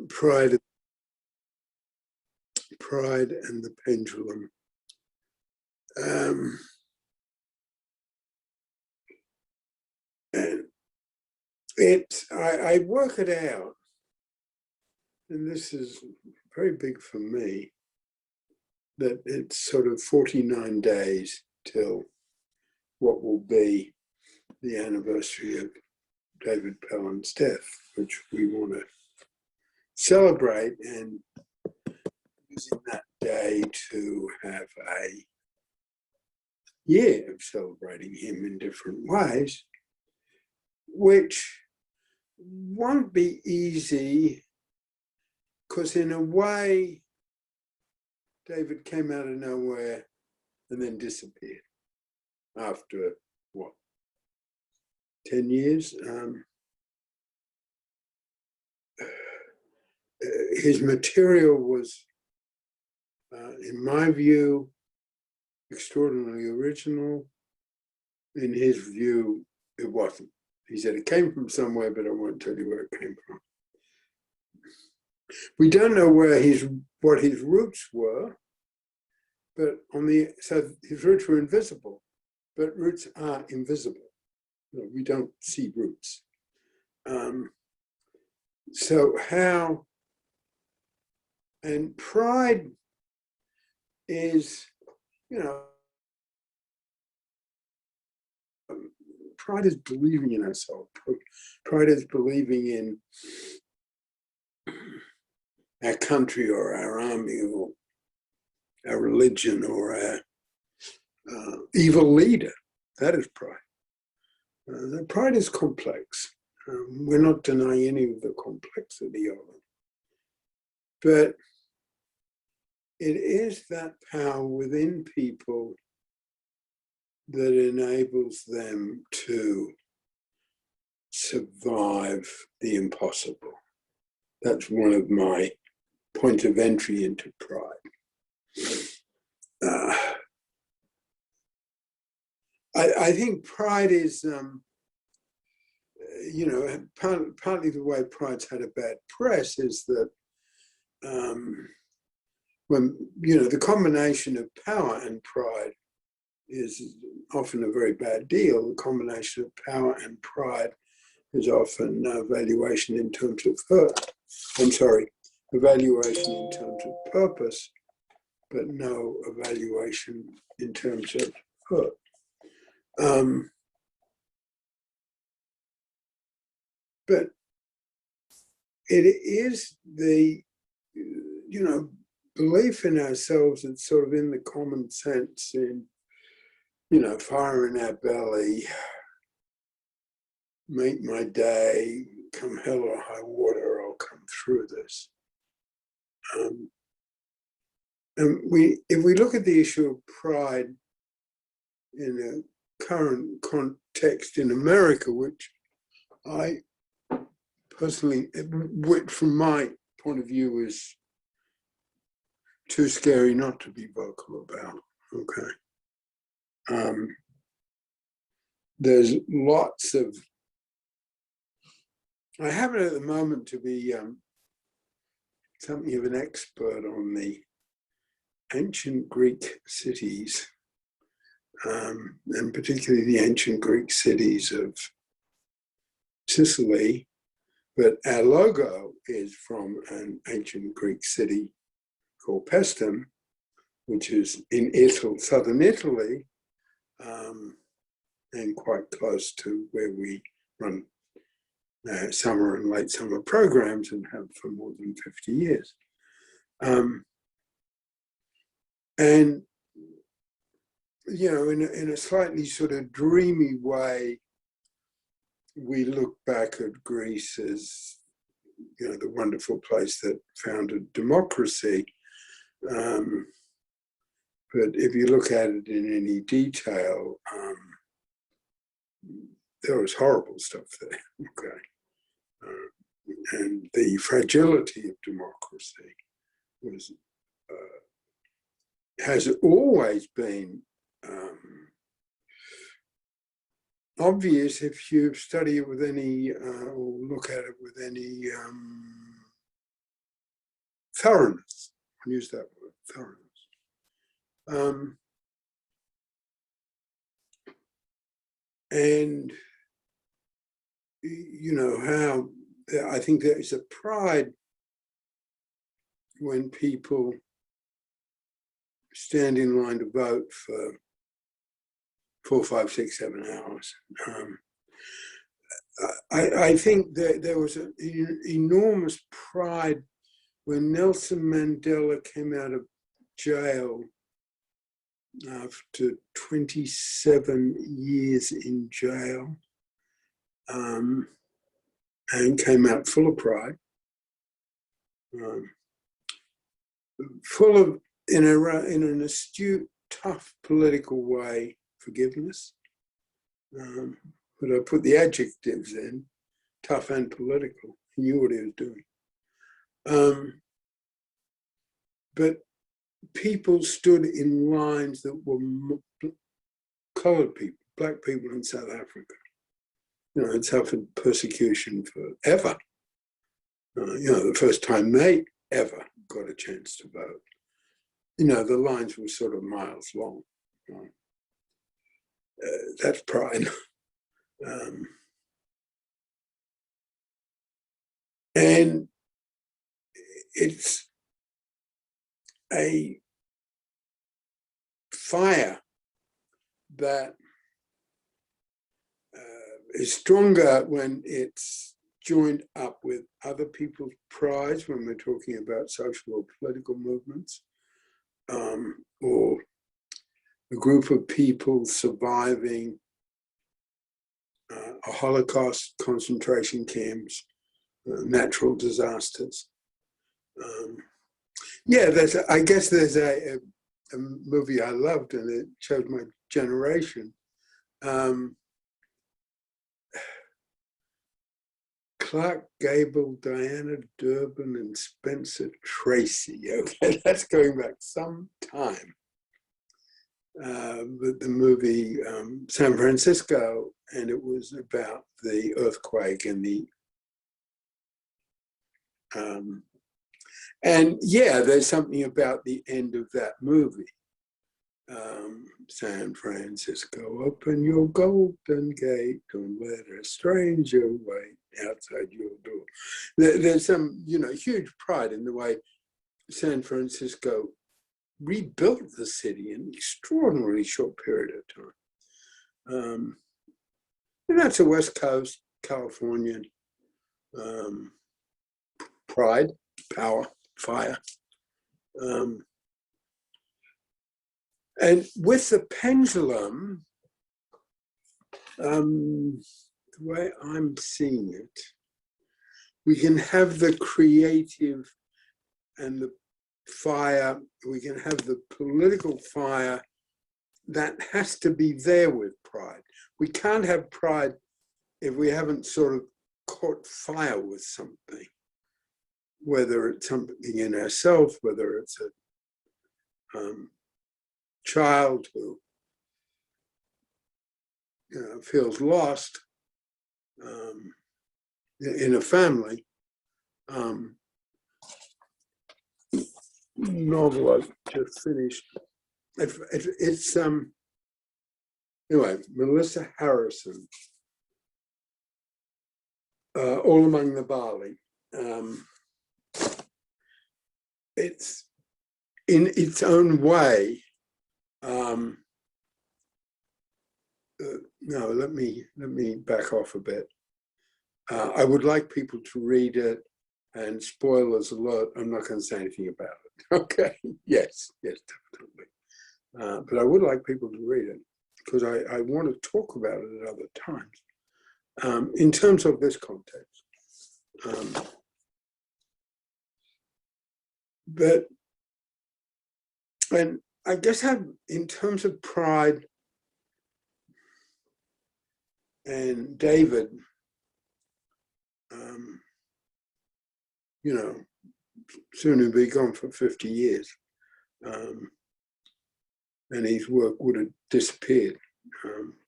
Pride and the Pendulum. And I work it out, and this is very big for me, that it's sort of 49 days till what will be the anniversary of David Pelham's death, which we want to celebrate, and using that day to have a year of celebrating him in different ways, which won't be easy, because in a way, David came out of nowhere and then disappeared after, what, 10 years? His material was, in my view, extraordinarily original. In his view, it wasn't. He said it came from somewhere, but I won't tell you where it came from. We don't know what his roots were, but so his roots were invisible, but roots are invisible. We don't see roots. So how, and pride is, pride is believing in ourselves. Pride is believing in our country or our army or our religion or our evil leader. That is pride. Pride is complex. We're not denying any of the complexity of it. But it is that power within people that enables them to survive the impossible. That's one of my points of entry into pride. I think pride is, partly the way pride's had a bad press is that when, the combination of power and pride is often a very bad deal. The combination of power and pride is often evaluation in terms of evaluation in terms of purpose, but no evaluation in terms of hurt. But it is the, belief in ourselves that's sort of in the common sense, in, fire in our belly, make my day, come hell or high water, I'll come through this. And if we look at the issue of pride in a current context in America, which I personally, which from my point of view is too scary not to be vocal about, okay? There's lots of, I happen at the moment to be something of an expert on the ancient Greek cities, and particularly the ancient Greek cities of Sicily. But our logo is from an ancient Greek city called Pendulum, which is in Italy, southern Italy, and quite close to where we run summer and late summer programs and have for more than 50 years. And, in a slightly sort of dreamy way, we look back at Greece as, the wonderful place that founded democracy. But if you look at it in any detail, there was horrible stuff there, okay? And the fragility of democracy was, has always been obvious if you study it with any, or look at it with any thoroughness. I'll use that word, thoroughness. And you know how I think there is a pride when people stand in line to vote for 4, 5, 6, 7 hours. I think that there was an enormous pride when Nelson Mandela came out of jail after 27 years in jail, and came out full of pride, full of, in an astute, tough political way, forgiveness. But I put the adjectives in, tough and political. He knew what he was doing. But people stood in lines that were colored people, black people in South Africa. You know, had suffered persecution forever. You know, the first time they ever got a chance to vote. You know, the lines were sort of miles long. That's pride. And it's a fire that is stronger when it's joined up with other people's prides, when we're talking about social or political movements, or a group of people surviving a Holocaust, concentration camps, natural disasters. Yeah, I guess there's a movie I loved, and it showed my generation. Clark Gable, Diana Durbin, and Spencer Tracy. Okay, that's going back some time. But the movie San Francisco, and it was about the earthquake and the and yeah, there's something about the end of that movie. San Francisco, open your golden gate, don't let a stranger wait outside your door. There's some, you know, huge pride in the way San Francisco rebuilt the city in an extraordinarily short period of time. And that's a West Coast Californian pride, power, fire. And with the pendulum, the way I'm seeing it, we can have the creative and the fire, we can have the political fire that has to be there with pride. We can't have pride if we haven't sort of caught fire with something, whether it's something in ourselves, whether it's a child who feels lost in a family. Novel I've just finished. It's anyway, Melissa Harrison, All Among the Barley. It's in its own way. No, let me back off a bit. I would like people to read it, and spoilers alert, I'm not going to say anything about it. Okay, yes, definitely. But I would like people to read it, because I want to talk about it at other times. In terms of this context. And I guess in terms of pride, and David, you know, soon he'll be gone for 50 years. And his work would have disappeared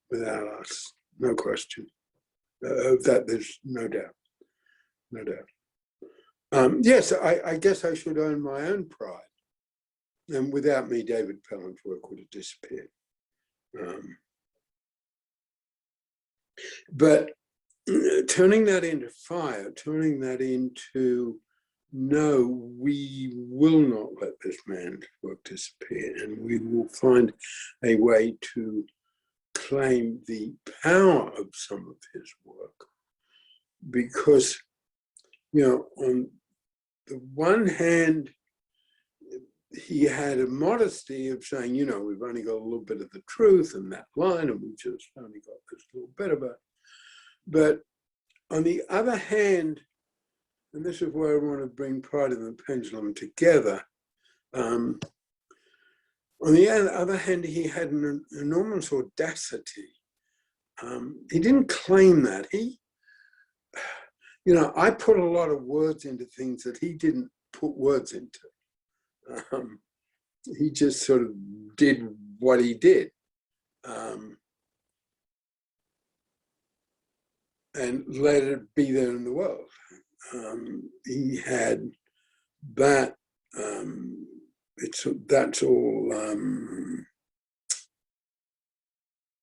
without us, no question. Of that, there's no doubt, no doubt. Yes, I guess I should own my own pride. And without me, David Pelham's work would have disappeared. But turning that into fire, turning that into, no, we will not let this man's work disappear, and we will find a way to claim the power of some of his work. Because, on the one hand, he had a modesty of saying, we've only got a little bit of the truth in that line, and we just only got this little bit of it. But on the other hand, and this is where I want to bring Pride and the Pendulum together, on the other hand, he had an enormous audacity. He didn't claim that. I put a lot of words into things that he didn't put words into. He just sort of did what he did. And let it be there in the world. He had that, that's all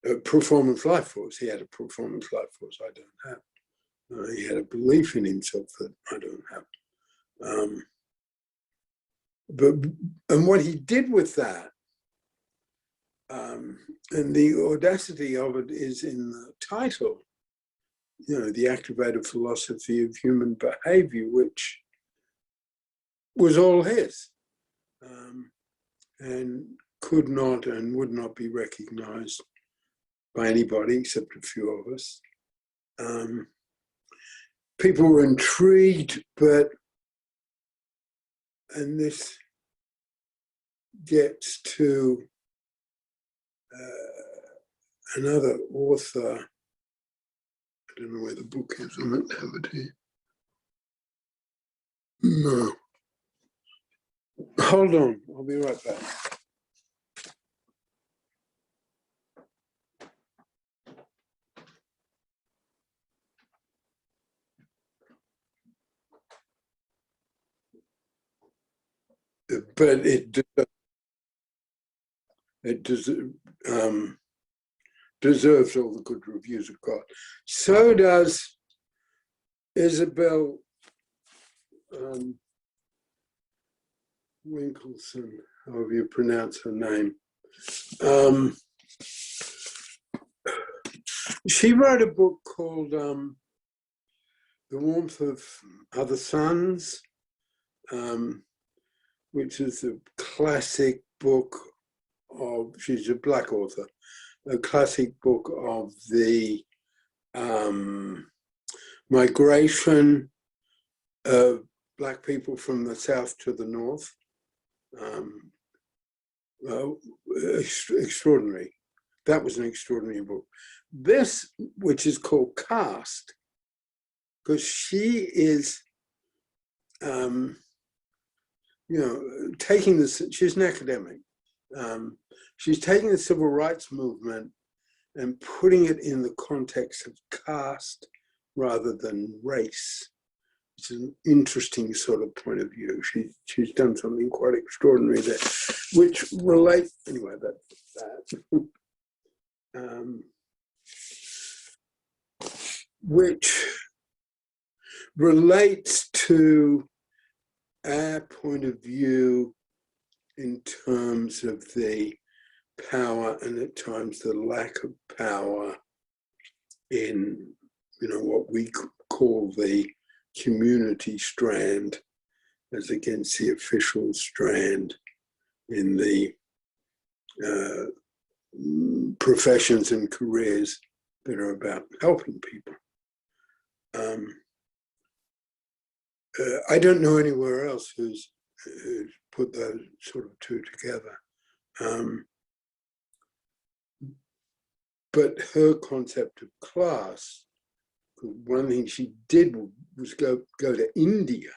a performance life force. He had a performance life force I don't have. He had a belief in himself that I don't have. And what he did with that, and the audacity of it is in the title, the activated philosophy of human behavior, which was all his, and could not and would not be recognized by anybody except a few of us. People were intrigued, and this gets to another author. I don't know where the book is. I might have it here. No. Hold on. I'll be right back. But it deserves all the good reviews it got. So does Isabel Winkleson, however you pronounce her name. She wrote a book called The Warmth of Other Suns, which is a classic book of, she's a Black author, a classic book of the migration of Black people from the South to the North. Extraordinary. That was an extraordinary book. This, which is called Caste, because she is, taking this, she's an academic. She's taking the civil rights movement and putting it in the context of caste rather than race. It's an interesting sort of point of view. She's done something quite extraordinary there, which relates, anyway, that's that. Which relates to our point of view in terms of the power and at times the lack of power in, what we call the community strand as against the official strand in the professions and careers that are about helping people. I don't know anywhere else who's put those sort of two together. But her concept of class, one thing she did was go to India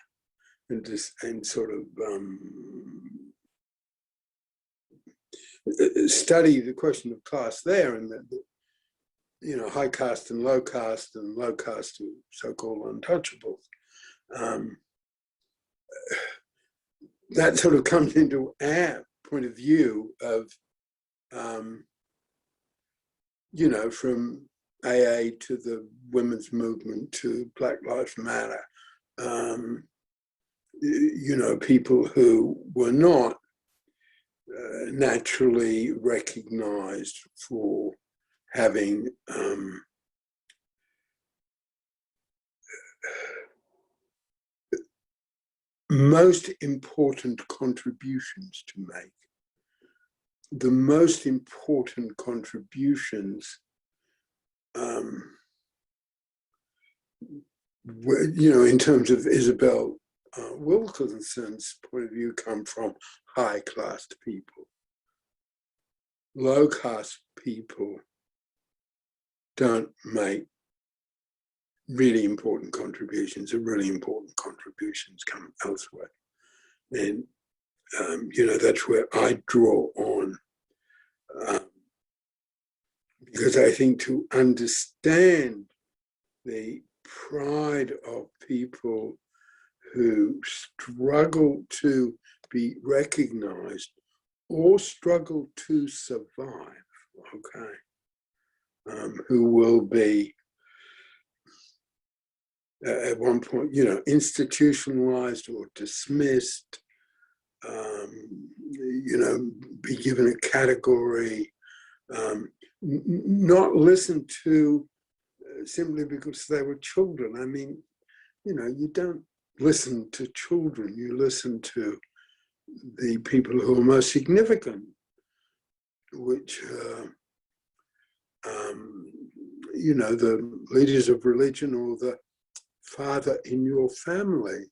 and sort of study the question of class there, and high caste and low caste to so-called untouchables. that sort of comes into our point of view of, you know, from AA to the women's movement to Black Lives Matter, you know, people who were not naturally recognized for having most important contributions to make. The most important contributions, you know, in terms of Isabel Wilkinson's point of view, come from high-class people. Low-class people don't make really important contributions, and really important contributions come elsewhere. And, you know, that's where I draw on, because I think to understand the pride of people who struggle to be recognized or struggle to survive, okay, who will be at one point, you know, institutionalized or dismissed, you know, be given a category, not listened to simply because they were children. I mean, you know, you don't listen to children, you listen to the people who are most significant, which, you know, the leaders of religion or the father in your family.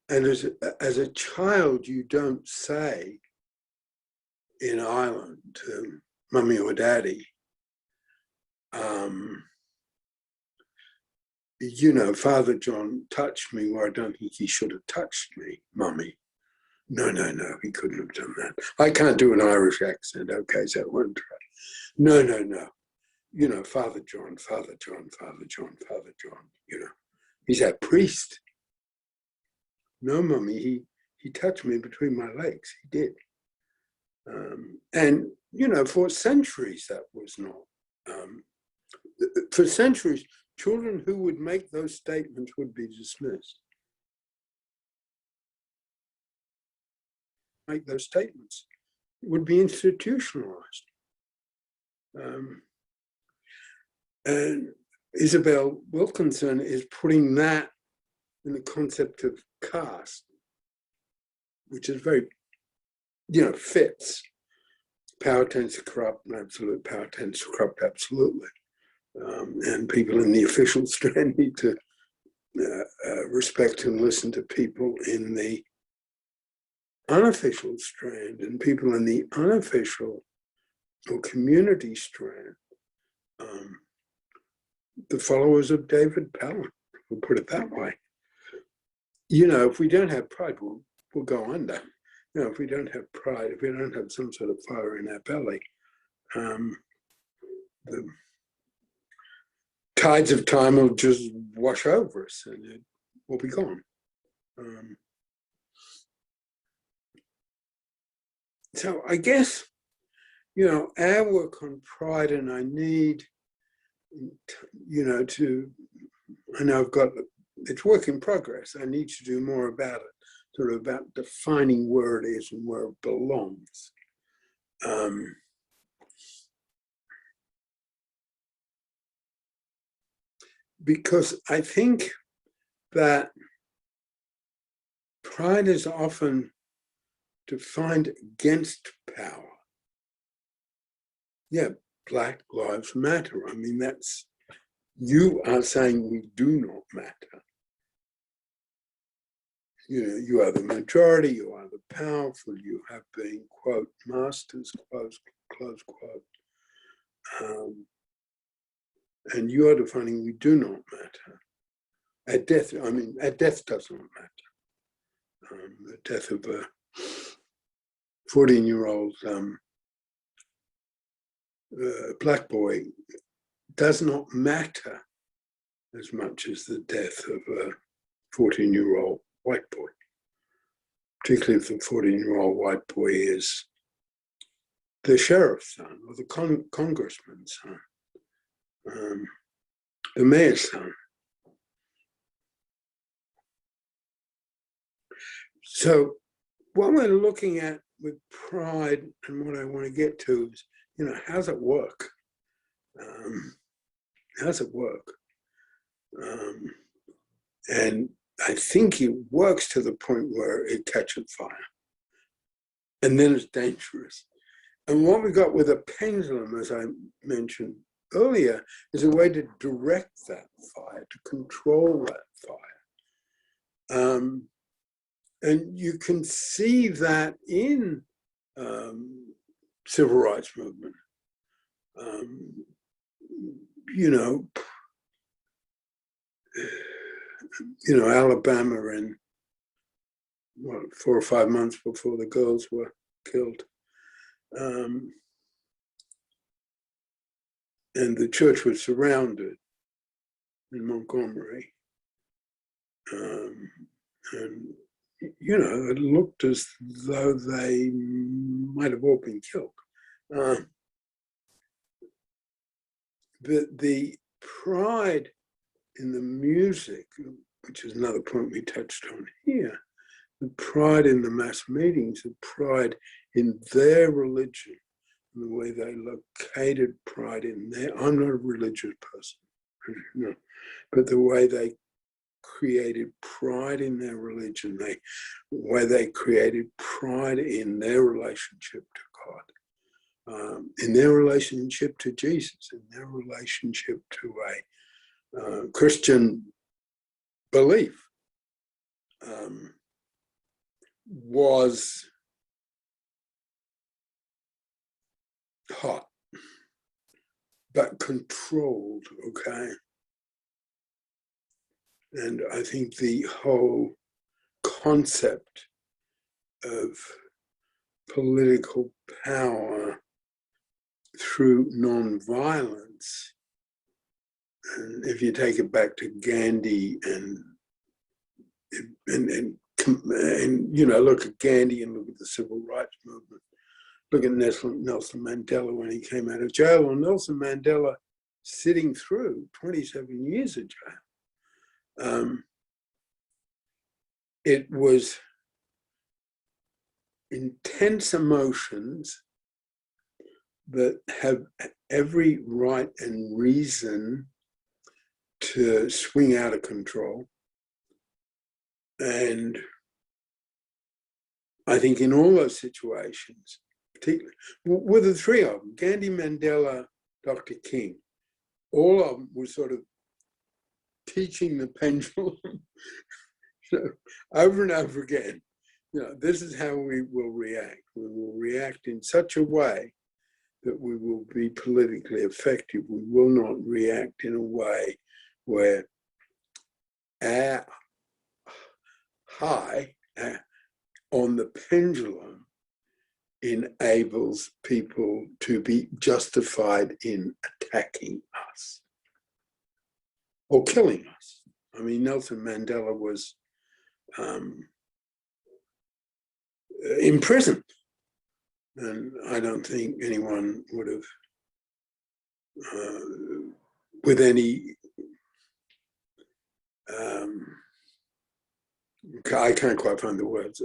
And as a child, you don't say in Ireland to mummy or daddy, you know, Father John touched me where I don't think he should have touched me, mummy. No, no, no, he couldn't have done that. I can't do an Irish accent, okay, so I won't try. No, no, no. You know, Father John, Father John, Father John, Father John, you know. He's a priest. No, mummy, he touched me between my legs, he did. And, you know, for centuries that was not. For centuries, children who would make those statements would be dismissed. Make those statements would be institutionalized. And Isabel Wilkinson is putting that in the concept of caste, which is very, you know, fits. Power tends to corrupt, and absolute power tends to corrupt absolutely. And people in the official strand need to respect and listen to people in the unofficial strand, and people in the unofficial or community strand, the followers of David Palin, we'll put it that way. You know, if we don't have pride, we'll go under. You know, if we don't have pride, if we don't have some sort of fire in our belly, the tides of time will just wash over us and it will be gone. So I guess, you know, our work on pride, and I need, you know, I know I've got, it's work in progress. I need to do more about it, sort of about defining where it is and where it belongs. Because I think that pride is often defined against power. Yeah, Black Lives Matter. I mean, that's, you are saying we do not matter. You know, you are the majority, you are the powerful, you have been, quote, masters, close quote. And you are defining we do not matter. At death, I mean, at death does not matter. The death of a 14-year-old black boy does not matter as much as the death of a 14-year-old white boy. particularly if the 14-year-old white boy is the sheriff's son or the congressman's son, the mayor's son. So what we're looking at with pride, and what I want to get to is, how's it work? How's it work? And I think it works to the point where it catches fire. And then it's dangerous. And what we got with a pendulum, as I mentioned earlier, is a way to direct that fire, to control that fire. And you can see that in civil rights movement. Alabama in 4 or 5 months before the girls were killed. And the church was surrounded in Montgomery. And it looked as though they might have all been killed. The pride in the music, which is another point we touched on here, the pride in the mass meetings, the pride in their religion, and the way they located pride in their, I'm not a religious person, but the way they created pride in their religion, the way they created pride in their relationship to God, in their relationship to Jesus, in their relationship to a Christian belief, was hot, but controlled, okay? And I think the whole concept of political power through nonviolence, and if you take it back to Gandhi and look at Gandhi and look at the civil rights movement, look at Nelson Mandela when he came out of jail, or Nelson Mandela sitting through 27 years of jail. It was intense emotions that have every right and reason to swing out of control. And I think in all those situations, particularly with the three of them, Gandhi, Mandela, Dr. King, all of them were sort of teaching the pendulum over and over again. This is how we will react. We will react in such a way that we will be politically effective. We will not react in a way where our high on the pendulum enables people to be justified in attacking us or killing us. I mean, Nelson Mandela was imprisoned, and I don't think anyone would have, with any, I can't quite find the words.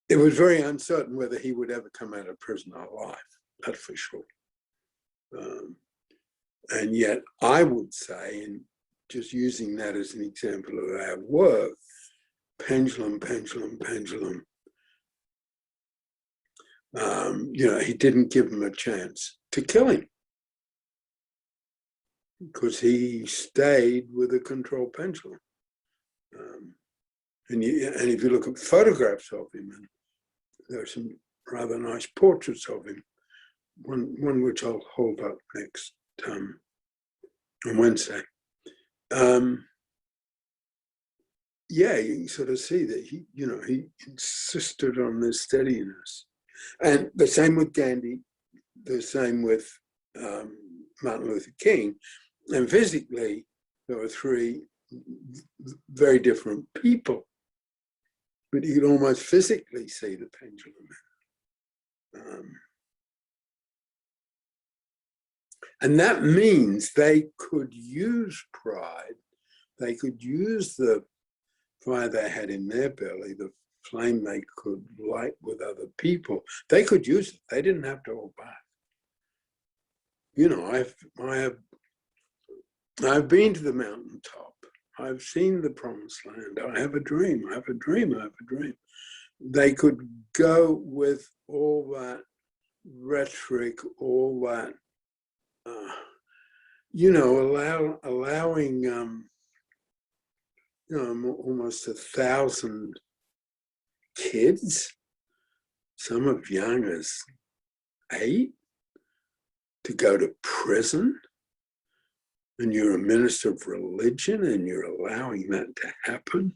It was very uncertain whether he would ever come out of prison alive, that's for sure. And yet I would say, and just using that as an example of our work, pendulum. He didn't give him a chance to kill him because he stayed with a control pendulum. And if you look at photographs of him, and there are some rather nice portraits of him, one which I'll hold up next on Wednesday. You can sort of see that he insisted on this steadiness. And the same with Gandhi, the same with Martin Luther King. And physically, there were three very different people, but you can almost physically see the pendulum. And that means they could use pride. They could use the fire they had in their belly, the flame they could light with other people. They could use it. They didn't have to hold back. You know, I've been to the mountaintop. I've seen the promised land. I have a dream. I have a dream. I have a dream. They could go with all that rhetoric, all that, you know, allowing, you know, almost 1,000 kids, some as young as 8, to go to prison. And you're a minister of religion and you're allowing that to happen.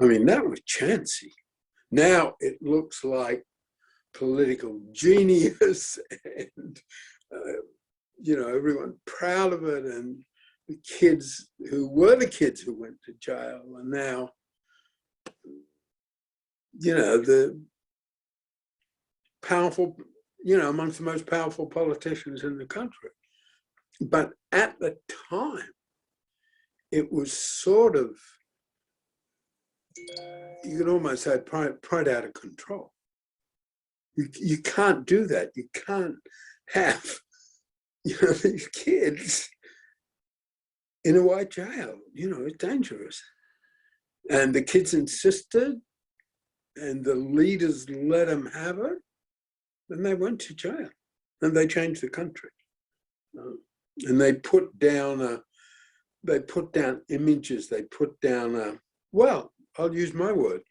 I mean, that was chancy. Now it looks like political genius and, you know, everyone proud of it. And the kids who were the kids who went to jail are now, you know, the powerful, you know, amongst the most powerful politicians in the country. But at the time, it was sort of, you could almost say pride out of control. You can't do that. You can't have, you know, these kids in a white jail. You know, it's dangerous. And the kids insisted, and the leaders let them have it, and they went to jail, and they changed the country. And they put down images, they put down well, I'll use my word,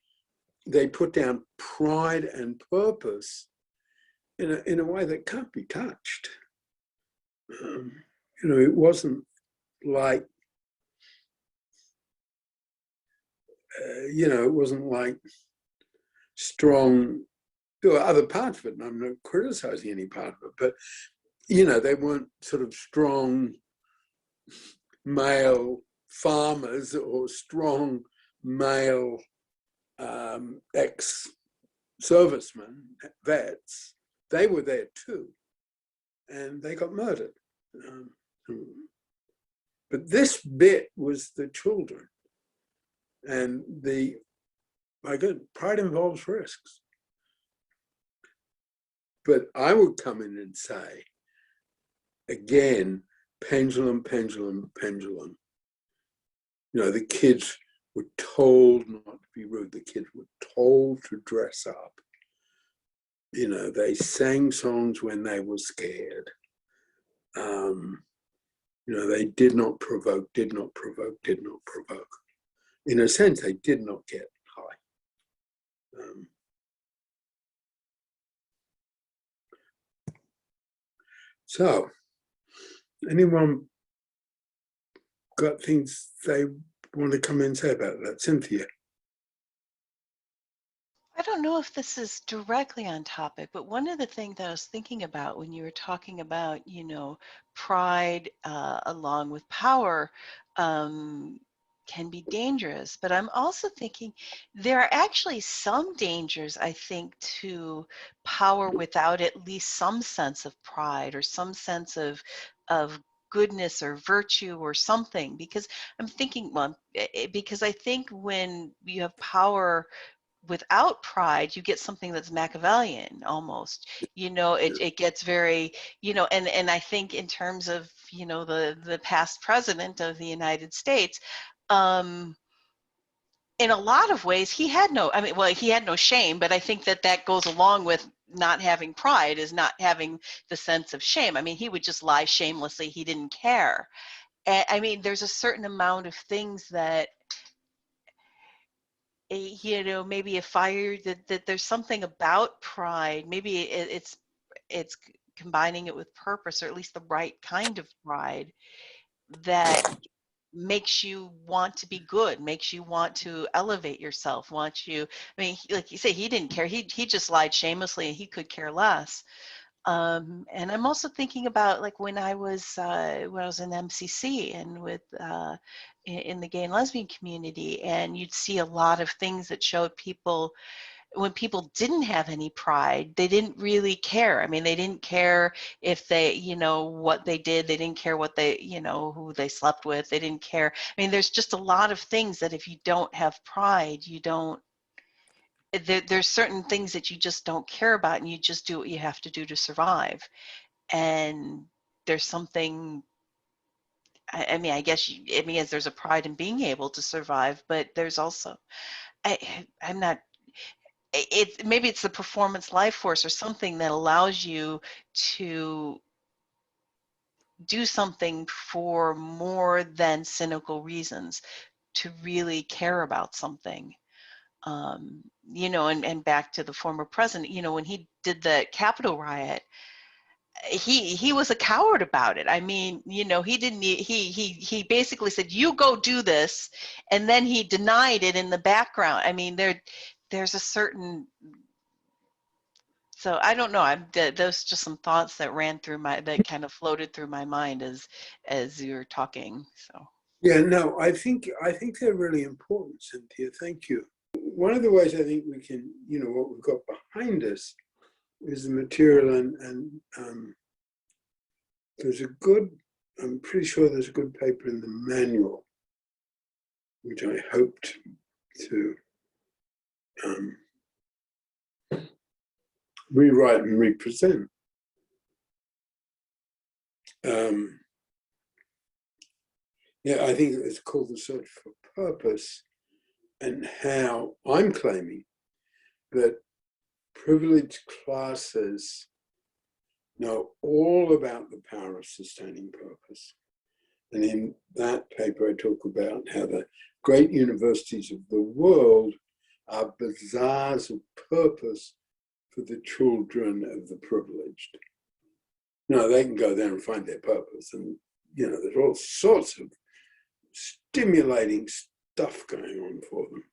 they put down pride and purpose in a way that can't be touched. You know, it wasn't like, you know, it wasn't like strong, there were other parts of it, and I'm not criticizing any part of it, but you know, they weren't sort of strong male farmers or strong male ex-servicemen, vets. They were there too, and they got murdered. But this bit was the children, and pride involves risks. But I would come in and say, again, pendulum, pendulum, pendulum. You know, the kids were told not to be rude. The kids were told to dress up. You know, they sang songs when they were scared. You know, they did not provoke, did not provoke, did not provoke. In a sense, they did not get high. So, anyone got things they want to come in and say about that? Cynthia? I don't know if this is directly on topic, but one of the things that I was thinking about when you were talking about, you know, pride along with power can be dangerous. But I'm also thinking there are actually some dangers, I think, to power without at least some sense of pride or some sense of goodness or virtue or something. Because I'm thinking, well, because I think when you have power without pride, you get something that's Machiavellian almost. You know, it gets very, you know, and I think in terms of, you know, the past president of the United States, in a lot of ways, he had no, I mean, well, he had no shame, but I think that goes along with not having pride, is not having the sense of shame. I mean, he would just lie shamelessly. He didn't care. And I mean, there's a certain amount of things that, you know, maybe a fire that there's something about pride. Maybe it's combining it with purpose, or at least the right kind of pride, that makes you want to be good, makes you want to elevate yourself, wants you. I mean, like you say, he didn't care. He just lied shamelessly, and he could care less. And I'm also thinking about like when I was in MCC and with in the gay and lesbian community, and you'd see a lot of things that showed people when people didn't have any pride, they didn't really care. I mean, they didn't care if they, you know, what they did. They didn't care what they, you know, who they slept with. They didn't care. I mean, there's just a lot of things that if you don't have pride, you don't, there's certain things that you just don't care about, and you just do what you have to do to survive. And there's something, I mean, I guess, I mean, as there's a pride in being able to survive, but there's also, I'm not, maybe it's the performance life force or something that allows you to do something for more than cynical reasons, to really care about something. You know, and back to the former president, you know, when he did the Capitol riot, he was a coward about it. I mean, you know, he didn't, he basically said, you go do this, and then he denied it in the background. I mean, there's a certain, so I don't know. Those just some thoughts that ran through that kind of floated through my mind as you were talking. So Yeah, no, I think they're really important, Cynthia. Thank you. One of the ways I think we can, you know, what we've got behind us is the material, and there's a good, I'm pretty sure there's a good paper in the manual, which I hoped to rewrite and represent. Yeah, I think it's called The Search for Purpose, and how I'm claiming that privileged classes know all about the power of sustaining purpose. And in that paper, I talk about how the great universities of the world are bazaars of purpose for the children of the privileged. Now, they can go there and find their purpose, and, you know, there's all sorts of stimulating stuff going on for them.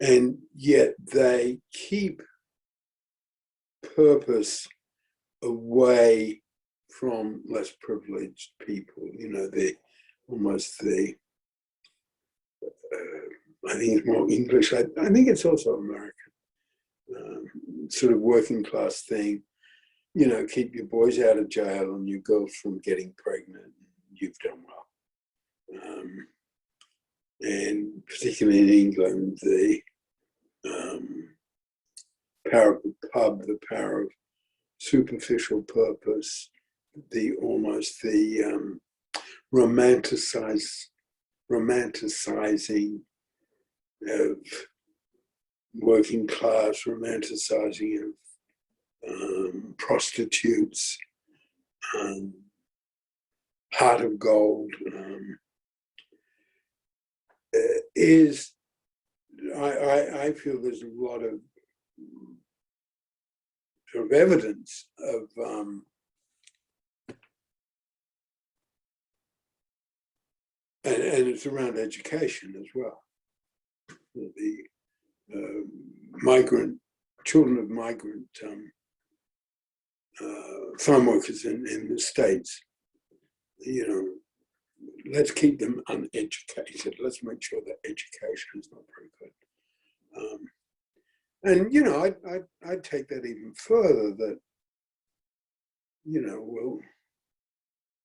And yet they keep purpose away from less privileged people. You know, I think it's more English. I think it's also American, sort of working class thing. You know, keep your boys out of jail and your girls from getting pregnant. You've done well. And particularly in England, the power of the pub, the power of superficial purpose, the romanticizing of working class, romanticizing of prostitutes, heart of gold, is, I feel there's a lot of sort of evidence of and it's around education as well. The children of migrant farm workers in the States, you know, let's keep them uneducated. Let's make sure that education is not very good. And, you know, I'd take that even further, that, you know,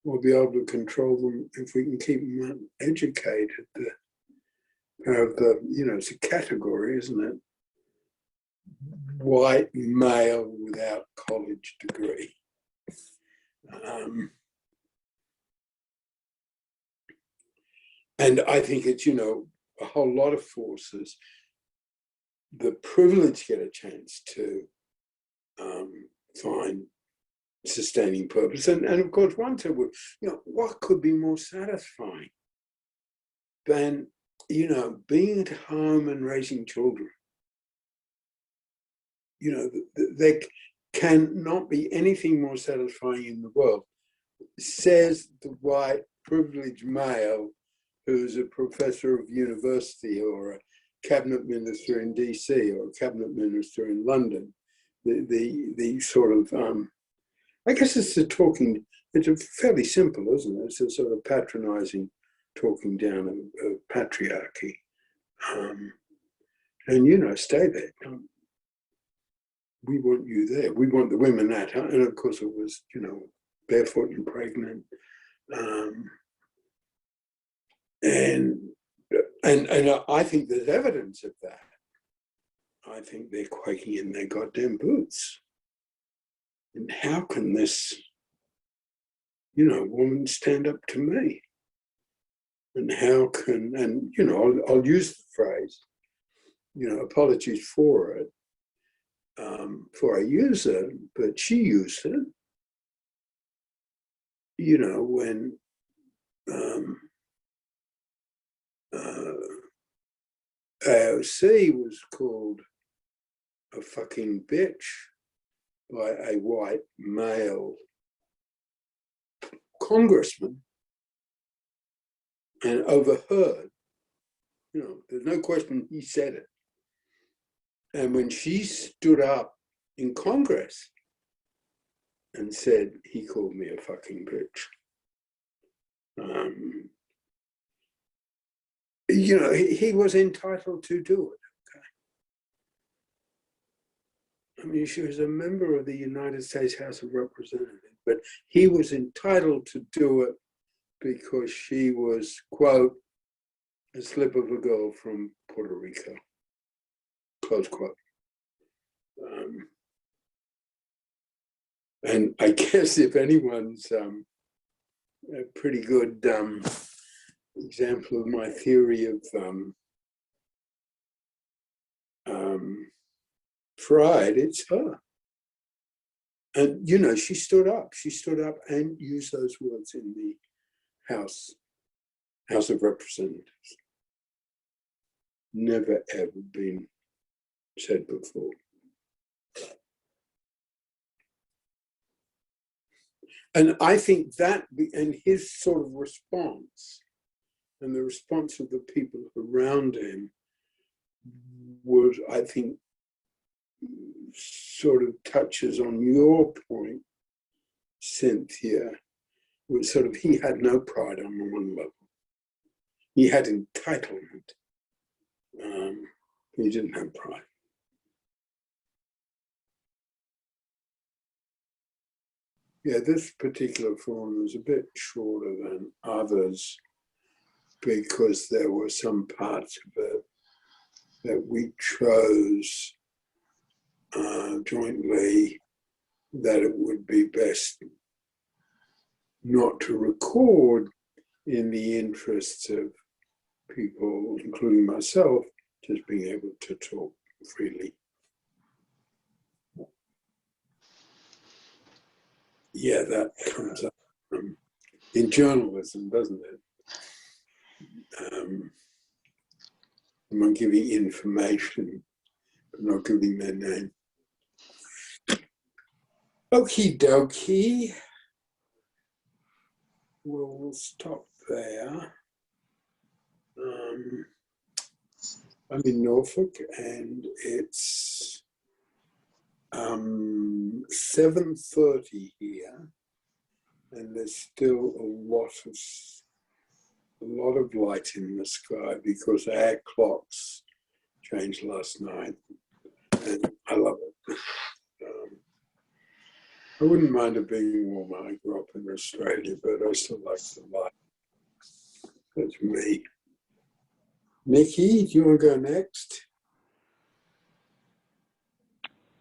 we'll be able to control them if we can keep them uneducated. You know, it's a category, isn't it? White male without college degree. And I think it's, you know, a whole lot of forces. The privileged get a chance to find sustaining purpose. And of course, one said, well, you know, what could be more satisfying than, you know, being at home and raising children? You know, there cannot be anything more satisfying in the world, says the white privileged male who's a professor of university or a cabinet minister in DC or a cabinet minister in London, the sort of, I guess it's it's a fairly simple, isn't it? It's a sort of patronizing talking down of patriarchy. And, stay there. We want you there. We want the women at her. And of course it was, barefoot and pregnant. And I think there's evidence of that. I think they're quaking in their goddamn boots. And how can this, woman stand up to me? And how can, I'll use the phrase, apologies for it, for I use it, but she used it, when AOC was called a fucking bitch by a white male congressman and overheard. There's no question he said it. And when she stood up in Congress and said, he called me a fucking bitch, he was entitled to do it. I mean, she was a member of the United States House of Representatives, but he was entitled to do it because she was, quote, a slip of a girl from Puerto Rico, close quote. And I guess if anyone's a pretty good example of my theory of pride, it's her. And, she stood up and used those words in the House of Representatives. Never, ever been said before. And I think that, and his sort of response, and the response of the people around him was, I think, sort of touches on your point, Cynthia, was sort of, he had no pride on the one level. He had entitlement. He didn't have pride. Yeah, this particular forum was a bit shorter than others because there were some parts of it that we chose jointly that it would be best not to record in the interests of people, including myself, just being able to talk freely. Yeah, that comes up in journalism, doesn't it? Someone giving information, but not giving their name. Okie dokie. We'll stop there. I'm in Norfolk and it's 7:30 here, and there's still a lot of light in the sky because our clocks changed last night, and I love it. I wouldn't mind it being warmer. I grew up in Australia, but I still like the light. That's me. Nikki, do you want to go next?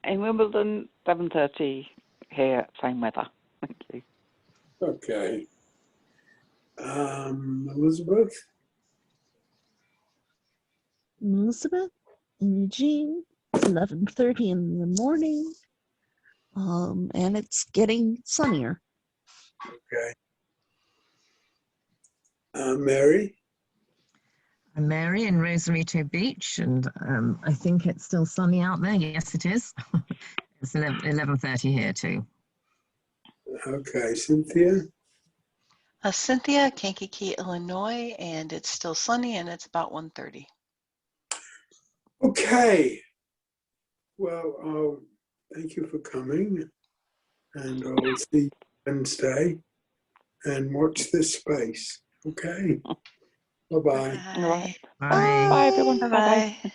In Wimbledon, 7:30 here, same weather. Thank you. Okay. Elizabeth? Elizabeth and Eugene. It's 11:30 in the morning, and it's getting sunnier. Okay. Mary? I'm Mary in Rosarito Beach, and I think it's still sunny out there. Yes, it is. It's 11:30 here too. Okay, Cynthia? Cynthia, Kankakee, Illinois, and it's still sunny and it's about 1:30. Okay. Well, thank you for coming. And I'll see you Wednesday and watch this space. Okay. Bye-bye. All right. Bye. Bye, everyone. Bye Bye-bye. bye.